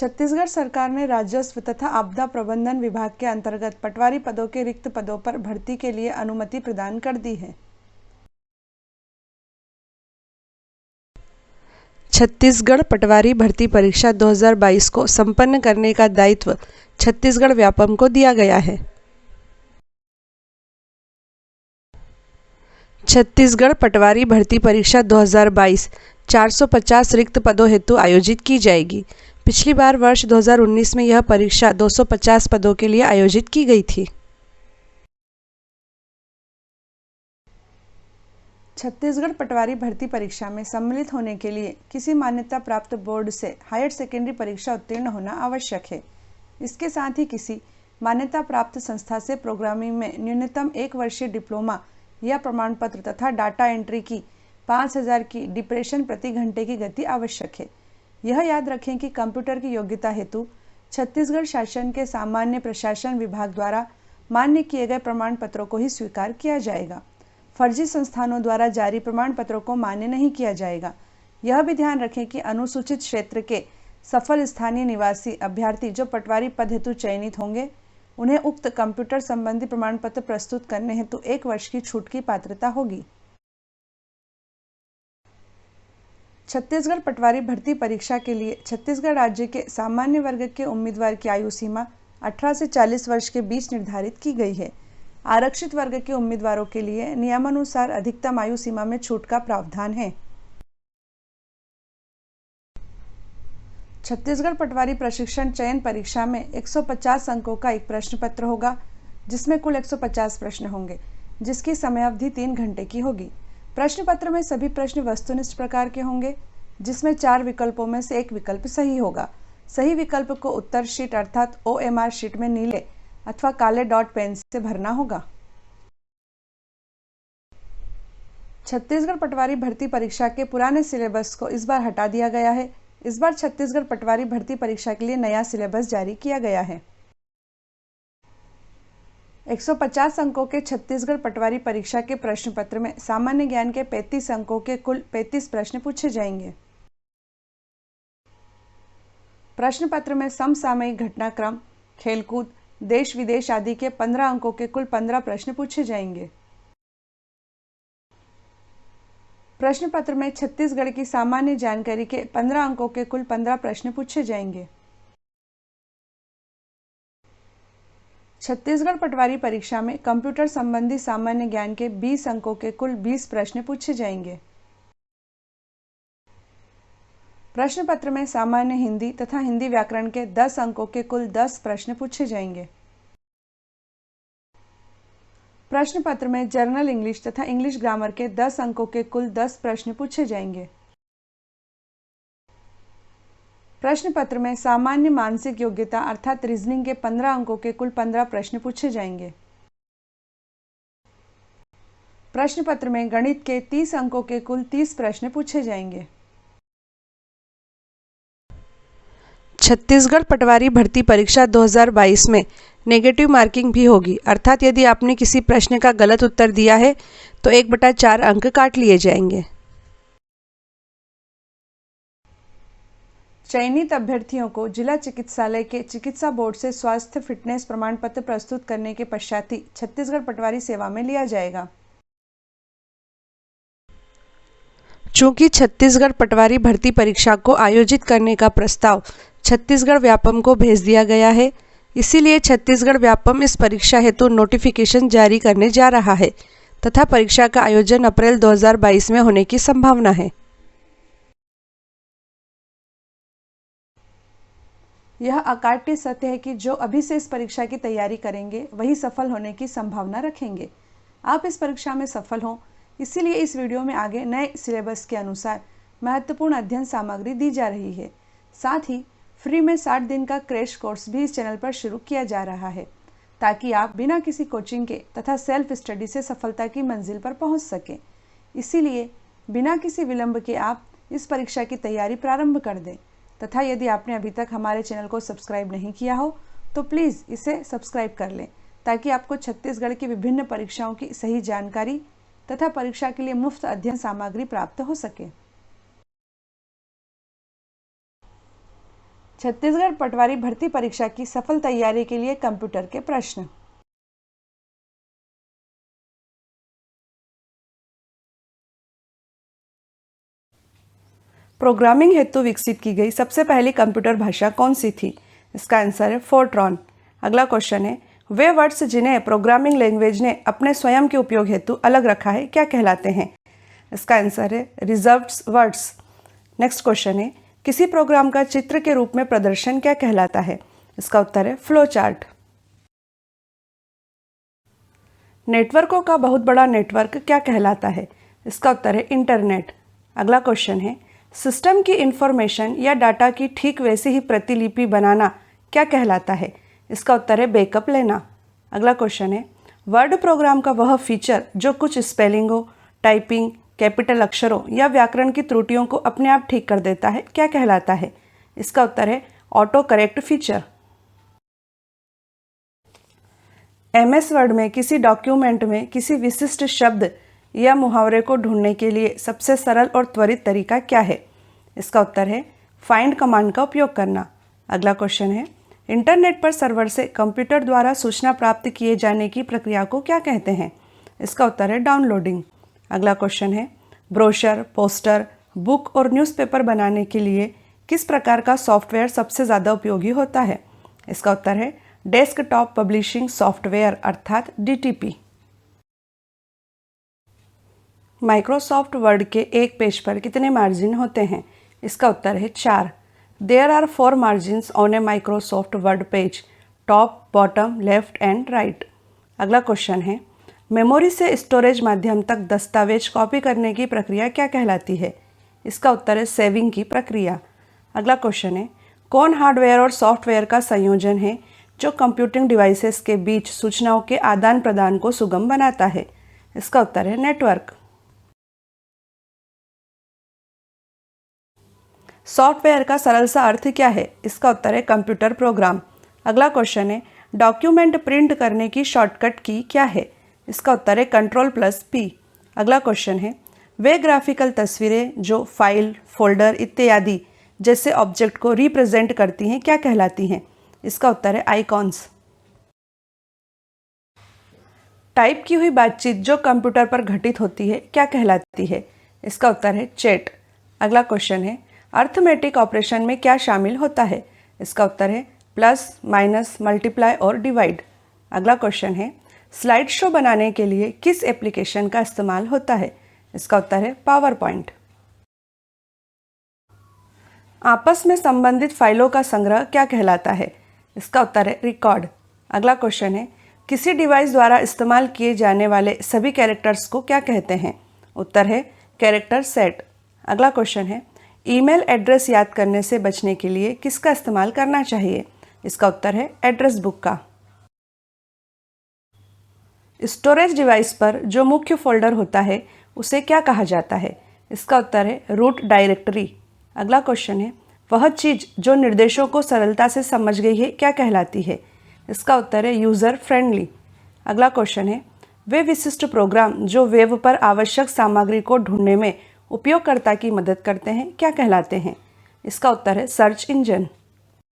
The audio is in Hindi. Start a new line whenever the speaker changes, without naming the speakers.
छत्तीसगढ़ सरकार ने राजस्व तथा आपदा प्रबंधन विभाग के अंतर्गत पटवारी पदों के रिक्त पदों पर भर्ती के लिए अनुमति प्रदान कर दी है। छत्तीसगढ़ पटवारी भर्ती परीक्षा 2022 को संपन्न करने का दायित्व छत्तीसगढ़ व्यापम को दिया गया है। छत्तीसगढ़ पटवारी भर्ती परीक्षा 2022 450 रिक्त पदों हेतु आयोजित की जाएगी। पिछली बार वर्ष 2019 में यह परीक्षा 250 पदों के लिए आयोजित की गई थी। छत्तीसगढ़ पटवारी भर्ती परीक्षा में सम्मिलित होने के लिए किसी मान्यता प्राप्त बोर्ड से हायर सेकेंडरी परीक्षा उत्तीर्ण होना आवश्यक है। इसके साथ ही किसी मान्यता प्राप्त संस्था से प्रोग्रामिंग में न्यूनतम 1 वर्षीय डिप्लोमा या प्रमाण पत्र तथा डाटा एंट्री की 5000 की डिप्रेशन प्रति घंटे की गति आवश्यक है। यह याद रखें कि कंप्यूटर की योग्यता हेतु छत्तीसगढ़ शासन के सामान्य प्रशासन विभाग द्वारा मान्य किए गए प्रमाण पत्रों को ही स्वीकार किया जाएगा। फर्जी संस्थानों द्वारा जारी प्रमाण पत्रों को मान्य नहीं किया जाएगा। यह भी ध्यान रखें कि अनुसूचित क्षेत्र के सफल स्थानीय निवासी अभ्यर्थी जो पटवारी पद हेतु चयनित होंगे, उन्हें उक्त कंप्यूटर संबंधी प्रमाण पत्र प्रस्तुत करने हेतु 1 वर्ष की छूट की पात्रता होगी। छत्तीसगढ़ पटवारी भर्ती परीक्षा के लिए छत्तीसगढ़ राज्य के सामान्य वर्ग के उम्मीदवार की आयु सीमा 18 से 40 वर्ष के बीच निर्धारित की गई है। आरक्षित वर्ग के उम्मीदवारों के लिए नियमानुसार अधिकतम आयु सीमा में छूट का प्रावधान है। छत्तीसगढ़ पटवारी प्रशिक्षण चयन परीक्षा में 150 अंकों का एक प्रश्न पत्र होगा, जिसमें कुल 150 प्रश्न होंगे, जिसकी समयावधि 3 घंटे की होगी। प्रश्न पत्र में सभी प्रश्न वस्तुनिष्ठ प्रकार के होंगे, जिसमें 4 विकल्पों में से एक विकल्प सही होगा। सही विकल्प को उत्तर शीट अर्थात OMR शीट में नीले अथवा काले डॉट पेन से भरना होगा। छत्तीसगढ़ पटवारी भर्ती परीक्षा के पुराने सिलेबस को इस बार हटा दिया गया है। इस बार छत्तीसगढ़ पटवारी भर्ती परीक्षा के लिए नया सिलेबस जारी किया गया है। 150 अंकों के छत्तीसगढ़ पटवारी परीक्षा के प्रश्न पत्र में सामान्य ज्ञान के 35 अंकों के कुल 35 प्रश्न पूछे जाएंगे। प्रश्न पत्र में समसामयिक घटनाक्रम, खेलकूद, देश विदेश आदि के 15 अंकों के कुल 15 प्रश्न पूछे जाएंगे। प्रश्न पत्र में छत्तीसगढ़ की सामान्य जानकारी के 15 अंकों के कुल 15 प्रश्न पूछे जाएंगे। छत्तीसगढ़ पटवारी परीक्षा में कंप्यूटर संबंधी सामान्य ज्ञान के 20 अंकों के कुल 20 प्रश्न पूछे जाएंगे। प्रश्न पत्र में सामान्य हिंदी तथा हिंदी व्याकरण के 10 अंकों के कुल 10 प्रश्न पूछे जाएंगे। प्रश्न पत्र में जर्नल इंग्लिश तथा इंग्लिश ग्रामर के 10 अंकों के कुल 10 प्रश्न पूछे जाएंगे। प्रश्न पत्र में सामान्य मानसिक योग्यता अर्थात रीजनिंग के 15 अंकों के कुल 15 प्रश्न पूछे जाएंगे। प्रश्न पत्र में गणित के 30 अंकों के कुल 30 प्रश्न पूछे जाएंगे। छत्तीसगढ़ पटवारी भर्ती परीक्षा 2022 में नेगेटिव मार्किंग भी होगी, अर्थात यदि आपने किसी प्रश्न का गलत उत्तर दिया है तो 1/4 अंक काट लिए जाएंगे। चयनित अभ्यर्थियों को जिला चिकित्सालय के चिकित्सा बोर्ड से स्वास्थ्य फिटनेस प्रमाण पत्र प्रस्तुत करने के पश्चात ही छत्तीसगढ़ पटवारी सेवा में लिया जाएगा। चूंकि छत्तीसगढ़ पटवारी भर्ती परीक्षा को आयोजित करने का प्रस्ताव छत्तीसगढ़ व्यापम को भेज दिया गया है, इसीलिए छत्तीसगढ़ व्यापम इस परीक्षा हेतु नोटिफिकेशन जारी करने जा रहा है तथा परीक्षा का आयोजन अप्रैल 2022 में होने की संभावना है। यह अकाट्य सत्य है कि जो अभी से इस परीक्षा की तैयारी करेंगे वही सफल होने की संभावना रखेंगे। आप इस परीक्षा में सफल हों, इसीलिए इस वीडियो में आगे नए सिलेबस के अनुसार महत्वपूर्ण अध्ययन सामग्री दी जा रही है। साथ ही फ्री में 60 दिन का क्रैश कोर्स भी इस चैनल पर शुरू किया जा रहा है, ताकि आप बिना किसी कोचिंग के तथा सेल्फ स्टडी से सफलता की मंजिल पर पहुंच सकें। इसीलिए बिना किसी विलंब के आप इस परीक्षा की तैयारी प्रारंभ कर दें तथा यदि आपने अभी तक हमारे चैनल को सब्सक्राइब नहीं किया हो तो प्लीज़ इसे सब्सक्राइब कर लें, ताकि आपको छत्तीसगढ़ की विभिन्न परीक्षाओं की सही जानकारी तथा परीक्षा के लिए मुफ्त अध्ययन सामग्री प्राप्त हो सके। छत्तीसगढ़ पटवारी भर्ती परीक्षा की सफल तैयारी के लिए कंप्यूटर के प्रश्न। प्रोग्रामिंग हेतु विकसित की गई सबसे पहली कंप्यूटर भाषा कौन सी थी? इसका आंसर है फोर्ट्रॉन। अगला क्वेश्चन है, वे वर्ड्स जिन्हें प्रोग्रामिंग लैंग्वेज ने अपने स्वयं के उपयोग हेतु अलग रखा है क्या कहलाते हैं? इसका आंसर है रिजर्व्ड वर्ड्स। नेक्स्ट क्वेश्चन है, किसी प्रोग्राम का चित्र के रूप में प्रदर्शन क्या कहलाता है? इसका उत्तर है फ्लो चार्ट। नेटवर्कों का बहुत बड़ा नेटवर्क क्या कहलाता है? इसका उत्तर है इंटरनेट। अगला क्वेश्चन है, सिस्टम की इंफॉर्मेशन या डाटा की ठीक वैसी ही प्रतिलिपि बनाना क्या कहलाता है? इसका उत्तर है बैकअप लेना। अगला क्वेश्चन है, वर्ड प्रोग्राम का वह फीचर जो कुछ स्पेलिंगों, टाइपिंग, कैपिटल अक्षरों या व्याकरण की त्रुटियों को अपने आप ठीक कर देता है क्या कहलाता है? इसका उत्तर है auto correct feature. MS word में किसी डॉक्यूमेंट में किसी विशिष्ट शब्द या मुहावरे को ढूंढने के लिए सबसे सरल और त्वरित तरीका क्या है? इसका उत्तर है फाइंड कमांड का उपयोग करना। अगला क्वेश्चन है, इंटरनेट पर सर्वर से कंप्यूटर द्वारा सूचना प्राप्त किए जाने की प्रक्रिया को क्या कहते हैं? इसका उत्तर है डाउनलोडिंग। अगला क्वेश्चन है, ब्रोशर, पोस्टर, बुक और न्यूज़पेपर बनाने के लिए किस प्रकार का सॉफ्टवेयर सबसे ज़्यादा उपयोगी होता है? इसका उत्तर है डेस्कटॉप पब्लिशिंग सॉफ्टवेयर अर्थात DTP। माइक्रोसॉफ्ट वर्ड के एक पेज पर कितने मार्जिन होते हैं? इसका उत्तर है 4। There are 4 margins on a Microsoft Word page, top, bottom, left and right. अगला क्वेश्चन है, मेमोरी से स्टोरेज माध्यम तक दस्तावेज कॉपी करने की प्रक्रिया क्या कहलाती है? इसका उत्तर है सेविंग की प्रक्रिया। अगला क्वेश्चन है, कौन हार्डवेयर और सॉफ्टवेयर का संयोजन है जो कंप्यूटिंग डिवाइसेस के बीच सूचनाओं के आदान प्रदान को सुगम बनाता है? इसका उत्तर है नेटवर्क। सॉफ्टवेयर का सरल सा अर्थ क्या है? इसका उत्तर है कंप्यूटर प्रोग्राम। अगला क्वेश्चन है, डॉक्यूमेंट प्रिंट करने की शॉर्टकट की क्या है? इसका उत्तर है Ctrl+P। अगला क्वेश्चन है, वे ग्राफिकल तस्वीरें जो फाइल, फोल्डर इत्यादि जैसे ऑब्जेक्ट को रिप्रेजेंट करती हैं क्या कहलाती हैं? इसका उत्तर है आइकॉन्स। टाइप की हुई बातचीत जो कंप्यूटर पर घटित होती है क्या कहलाती है? इसका उत्तर है चैट। अगला क्वेश्चन है, अर्थमेटिक ऑपरेशन में क्या शामिल होता है? इसका उत्तर है प्लस, माइनस, मल्टीप्लाई और डिवाइड। अगला क्वेश्चन है, स्लाइड शो बनाने के लिए किस एप्लीकेशन का इस्तेमाल होता है? इसका उत्तर है पावर पॉइंट। आपस में संबंधित फाइलों का संग्रह क्या कहलाता है? इसका उत्तर है रिकॉर्ड। अगला क्वेश्चन है, किसी डिवाइस द्वारा इस्तेमाल किए जाने वाले सभी कैरेक्टर्स को क्या कहते हैं? उत्तर है कैरेक्टर सेट। अगला क्वेश्चन है, ईमेल एड्रेस याद करने से बचने के लिए किसका इस्तेमाल करना चाहिए? इसका उत्तर है एड्रेस बुक का। स्टोरेज डिवाइस पर जो मुख्य फोल्डर होता है उसे क्या कहा जाता है? इसका उत्तर है रूट डायरेक्टरी। अगला क्वेश्चन है, वह चीज़ जो निर्देशों को सरलता से समझ गई है क्या कहलाती है? इसका उत्तर है यूज़र फ्रेंडली। अगला क्वेश्चन है, वे विशिष्ट प्रोग्राम जो वेब पर आवश्यक सामग्री को ढूंढने में उपयोगकर्ता की मदद करते हैं क्या कहलाते हैं? इसका उत्तर है सर्च इंजन।